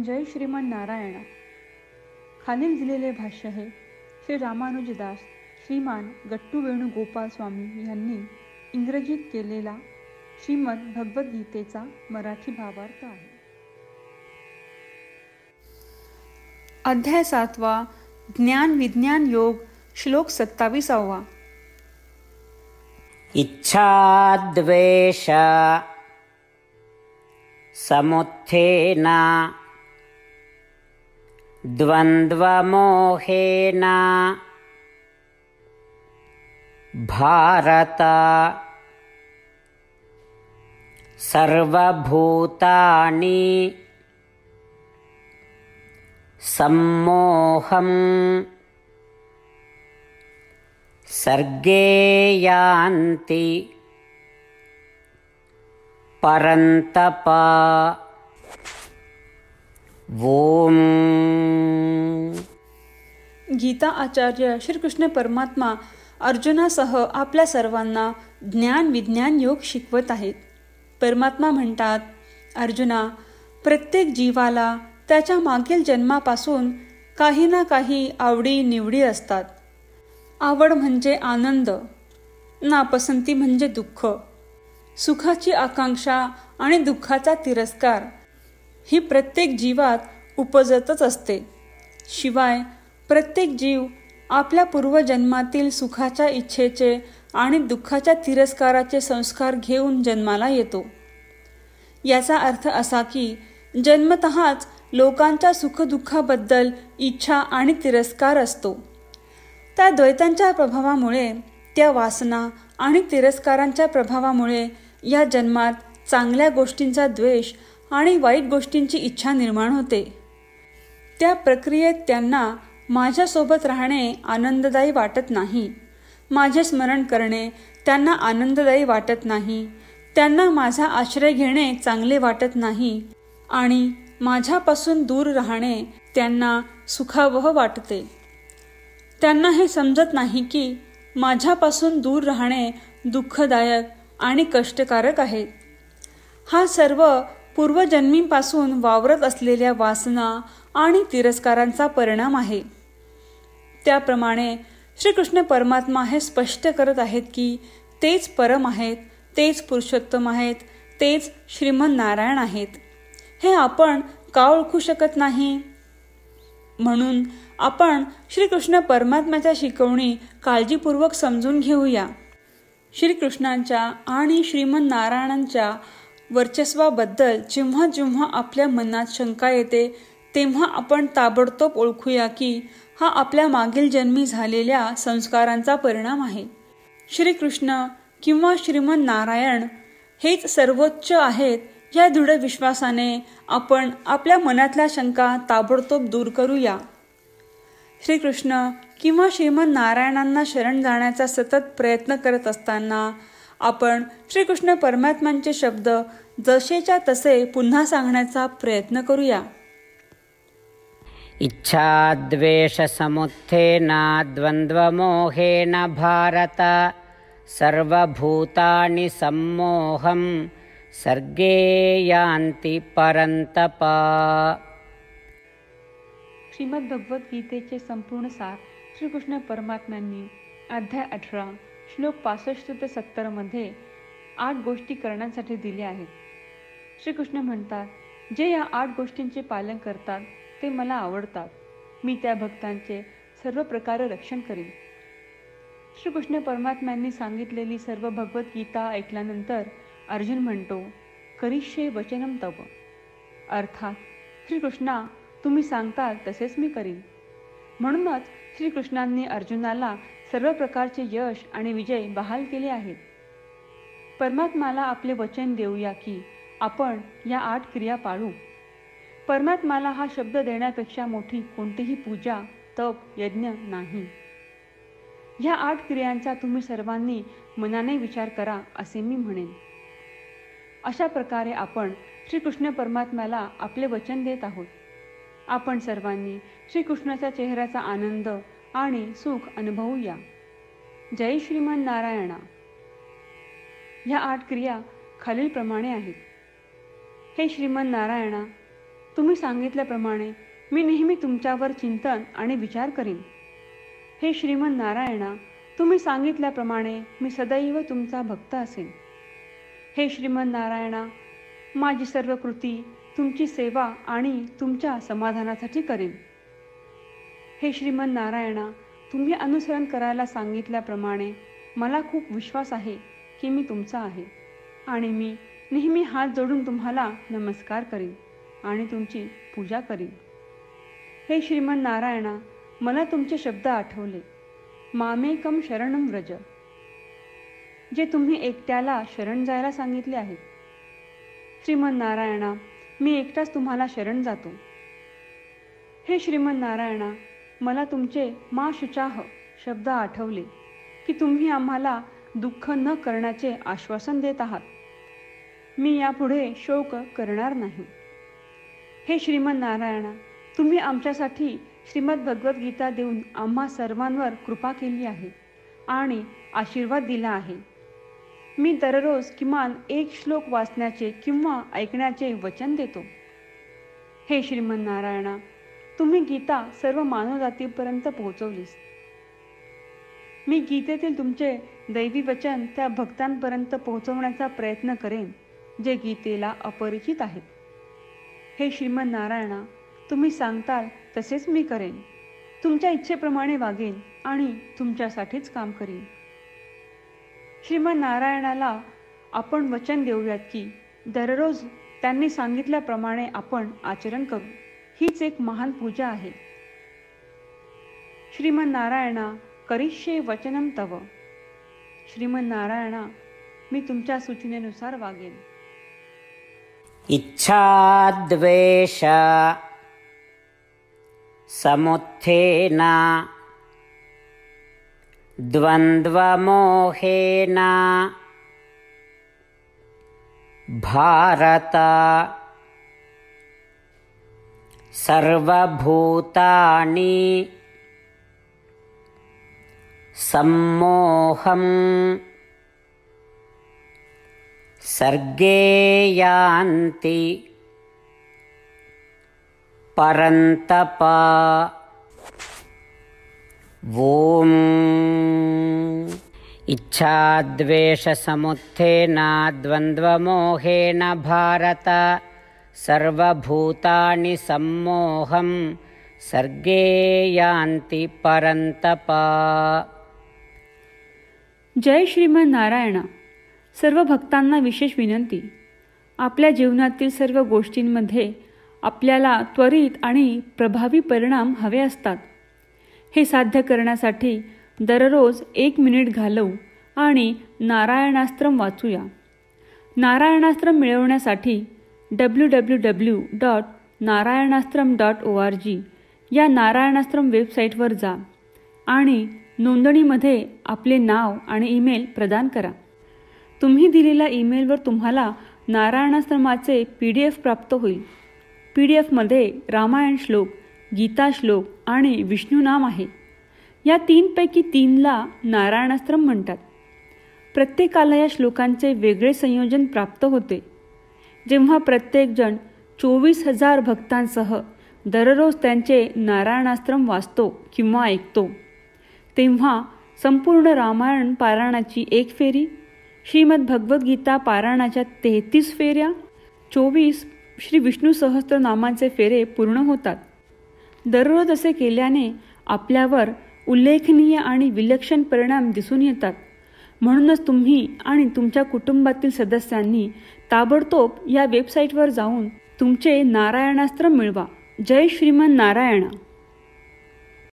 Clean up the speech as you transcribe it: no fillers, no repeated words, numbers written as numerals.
जय श्रीमन नारायण. खालील दिलेले भाष्य हे श्री रामानुजदास श्रीमान गट्टू वेणुगोपाल स्वामी यांनी इंग्रजीत केलेला श्रीमद भगवद्गीतेचा मराठी भावार्थ आहे. अध्याय 7 ज्ञान विज्ञान योग श्लोक 27. इच्छाद्वेष समुत्थेन द्वन्द्वमोहेन भारत सर्वभूतानि सम्मोहं सर्गे यान्ति परन्तप. ओम. गीता आचार्य श्रीकृष्ण परमात्मा अर्जुनासह आपल्या सर्वांना ज्ञान विज्ञान योग शिकवत आहेत. परमात्मा म्हणतात, अर्जुना, प्रत्येक जीवाला त्याच्या मागील जन्मापासून काही ना काही आवडी निवडी असतात. आवड म्हणजे आनंद, नापसंती म्हणजे दुःख, सुखाची आकांक्षा आणि दुःखाचा तिरस्कार ही प्रत्येक जीवात उपजतच असते. शिवाय प्रत्येक जीव आपल्या पूर्वजन्मातील सुखाच्या इच्छेचे आणि दुःखाच्या तिरस्काराचे संस्कार घेऊन जन्माला येतो. याचा अर्थ असा की जन्मतःच लोकांच्या सुखदुःखाबद्दल इच्छा आणि तिरस्कार असतो. त्या द्वैतांच्या प्रभावामुळे, त्या वासना आणि तिरस्कारांच्या प्रभावामुळे या जन्मात चांगल्या गोष्टींचा द्वेष आणि वाईट गोष्टींची इच्छा निर्माण होते. त्या प्रक्रियेत त्यांना माझ्यासोबत राहणे आनंददायी वाटत नाही, माझे स्मरण करणे त्यांना आनंददायी वाटत नाही, त्यांना माझा आश्रय घेणे चांगले वाटत नाही आणि माझ्यापासून दूर राहणे त्यांना सुखावह वाटते. त्यांना हे समजत नाही की माझ्यापासून दूर राहणे दुःखदायक आणि कष्टकारक आहे. हा सर्व पूर्वजन्मीपासून वावरत असलेल्या वासना आणि तिरस्कारांचा परिणाम आहे. त्याप्रमाणे श्रीकृष्ण परमात्मा हे स्पष्ट करत आहेत की तेच परम आहेत, तेच पुरुषोत्तम आहेत, तेच श्रीमन नारायण आहेत. हे आपण का ओळखू शकत नाही? म्हणून आपण श्रीकृष्ण परमात्म्याच्या शिकवणी काळजीपूर्वक समजून घेऊया. श्रीकृष्णांच्या आणि श्रीमन नारायणांच्या वर्चस्वाबद्दल जेव्हा जेव्हा आपल्या मनात शंका येते तेव्हा आपण ताबडतोब ओळखूया की हा आपल्या मागील जन्मी झालेल्या संस्कारांचा परिणाम आहे. श्रीकृष्ण किंवा श्रीमन नारायण हेच सर्वोच्च आहेत या दृढ विश्वासाने आपण आपल्या मनातल्या शंका ताबडतोब दूर करूया. श्रीकृष्ण किंवा श्रीमन नारायणांना शरण जाण्याचा सतत प्रयत्न करत असताना आपण श्रीकृष्ण परमात्म्यांचे शब्द जसेच्या तसे पुन्हा सांगण्याचा प्रयत्न करूया. इच्छाद्वेष समुत्थेन द्वन्द्वमोहेन भारत सर्वभूतानि सम्मोहं सर्गे यान्ति परन्तप. श्रीमद भगवद्गीतेचे संपूर्ण सार श्रीकृष्ण परमात्म्यांनी अध्याय 18 श्लोक 65 ते 70 मध्ये 8 गोष्टी करण्यासाठी दिल्या आहेत. श्रीकृष्ण म्हणतात, जे या 8 गोष्टींचे पालन करतात ते मला आवडतात. मी त्या भक्तांचे सर्व प्रकारे रक्षण करीन. श्रीकृष्ण परमात्म्यांनी सांगितलेली सर्व भगवद्गीता ऐकल्यानंतर अर्जुन म्हणतो, करिष्ये वचनम तव. अर्थात श्रीकृष्णा, तुम्ही सांगताल तसेच मी करीन. म्हणूनच श्रीकृष्णांनी अर्जुनाला सर्व प्रकारचे यश आणि विजय बहाल केले आहेत. परमात्म्याला आपले वचन देऊया की आपण या 8 क्रिया पाळू. परमात्म्याला हा शब्द देण्यापेक्षा मोठी कोणतीही पूजा, तप, यज्ञ नाही. ह्या 8 क्रियांचा तुम्ही सर्वांनी मनाने विचार करा असे मी म्हणेन. अशा प्रकारे आपण श्रीकृष्ण परमात्म्याला आपले वचन देत आहोत. आपण सर्वांनी श्रीकृष्णाच्या चेहऱ्याचा आनंद आणि सुख अनुभवूया. जय श्रीमन नारायणा. ह्या 8 क्रिया खालीलप्रमाणे आहेत. हे श्रीमन नारायणा, तुम्ही सांगितल्याप्रमाणे मी नेहमी तुमच्यावर चिंतन आणि विचार करीन. हे श्रीमन नारायणा, तुम्ही सांगितल्याप्रमाणे मी सदैव तुमचा भक्त असेन. हे श्रीमन नारायणा, माझी सर्व कृती तुमची सेवा आणि तुमच्या समाधानासाठी करेन. हे श्रीमन नारायणा, तुम्ही अनुसरण करायला सांगितल्याप्रमाणे मला खूप विश्वास आहे की मी तुमचा आहे आणि मी नेहमी हात जोडून तुम्हाला नमस्कार करीन आणि तुमची पूजा करीन. हे श्रीमन नारायणा, मला तुमचे शब्द आठवले. मामेकम शरणम व्रज, जे तुम्ही एकट्याला शरण जायला सांगितले आहे. श्रीमन नारायणा, मी एकटाच तुम्हाला शरण जातो. हे श्रीमन नारायणा, मला तुमचे मा शुचाह शब्द आठवले की तुम्ही आम्हाला दुःख न करण्याचे आश्वासन देत आहात. मी यापुढे शोक करणार नाही. हे श्रीमन नारायणा, तुम्ही आमच्यासाठी श्रीमद भगवद्गीता देऊन आम्हा सर्वांवर कृपा केली आहे आणि आशीर्वाद दिला आहे. मी दररोज किमान एक श्लोक वाचण्याचे किंवा ऐकण्याचे वचन देतो. हे श्रीमन नारायणा, तुम्ही गीता सर्व मानवजातीपर्यंत पोहोचवलीस. मी गीतेतील तुमचे दैवी वचन त्या भक्तांपर्यंत पोहोचवण्याचा प्रयत्न करेन जे गीतेला अपरिचित आहेत. हे श्रीमन नारायणा, तुम्ही सांगताल तसेच मी करेन. तुमच्या इच्छेप्रमाणे वागेन आणि तुमच्यासाठीच काम करीन. श्रीमन नारायणाला आपण वचन देऊयात की दररोज त्यांनी सांगितल्याप्रमाणे आपण आचरण करू. हीच एक महान पूजा आहे. श्रीमन नारायणा, करिष्ये वचनम तव. श्रीमन नारायणा, मी तुमच्या सूचनेनुसार वागेन. इच्छाद्वेष समुत्थेन द्वन्द्वमोहेन भारत सर्वभूतानि सम्मोहं सर्गे यान्ति परन्तप. ॐ इच्छाद्वेषसमुत्थेन द्वन्द्वमोहेन भारत सर्वभूतानि सम्मोहं सर्गे यान्ति परन्तप. जय श्रीमन नारायणा. सर्व भक्तांना विशेष विनंती. आपल्या जीवनातील सर्व गोष्टींमध्ये आपल्याला त्वरित आणि प्रभावी परिणाम हवे असतात. हे साध्य करण्यासाठी दररोज 1 मिनिट घालवू आणि नारायणास्त्रम वाचूया. नारायणास्त्रम मिळवण्यासाठी www.narayanaastram.org या नारायणास्त्रम वेबसाईटवर जा आणि नोंदणीमध्ये आपले नाव आणि ईमेल प्रदान करा. तुम्ही दिलेल्या ईमेलवर तुम्हाला नारायणास्त्रमाचे PDF प्राप्त होईल. PDFमध्ये रामायण श्लोक, गीता श्लोक आणि विष्णू नाम आहे. या 3 पैकी 3ला नारायणास्त्रम म्हणतात. प्रत्येकाला या श्लोकांचे वेगळे संयोजन प्राप्त होते. जेव्हा प्रत्येकजण 24,000 भक्तांसह दररोज त्यांचे नारायणास्त्रम वाचतो किंवा ऐकतो, तेव्हा संपूर्ण रामायण पारायणाची 1 फेरी, श्रीमद भगवद्गीता पारायणाच्या 33 फेऱ्या, 24 श्री विष्णू सहस्त्रनामांचे फेरे पूर्ण होतात. दररोज असे केल्याने आपल्यावर उल्लेखनीय आणि विलक्षण परिणाम दिसून येतात. म्हणूनच तुम्ही आणि तुमच्या कुटुंबातील सदस्यांनी ताबडतोब या वेबसाईटवर जाऊन तुमचे नारायणास्त्र मिळवा. जय श्रीमन नारायणा.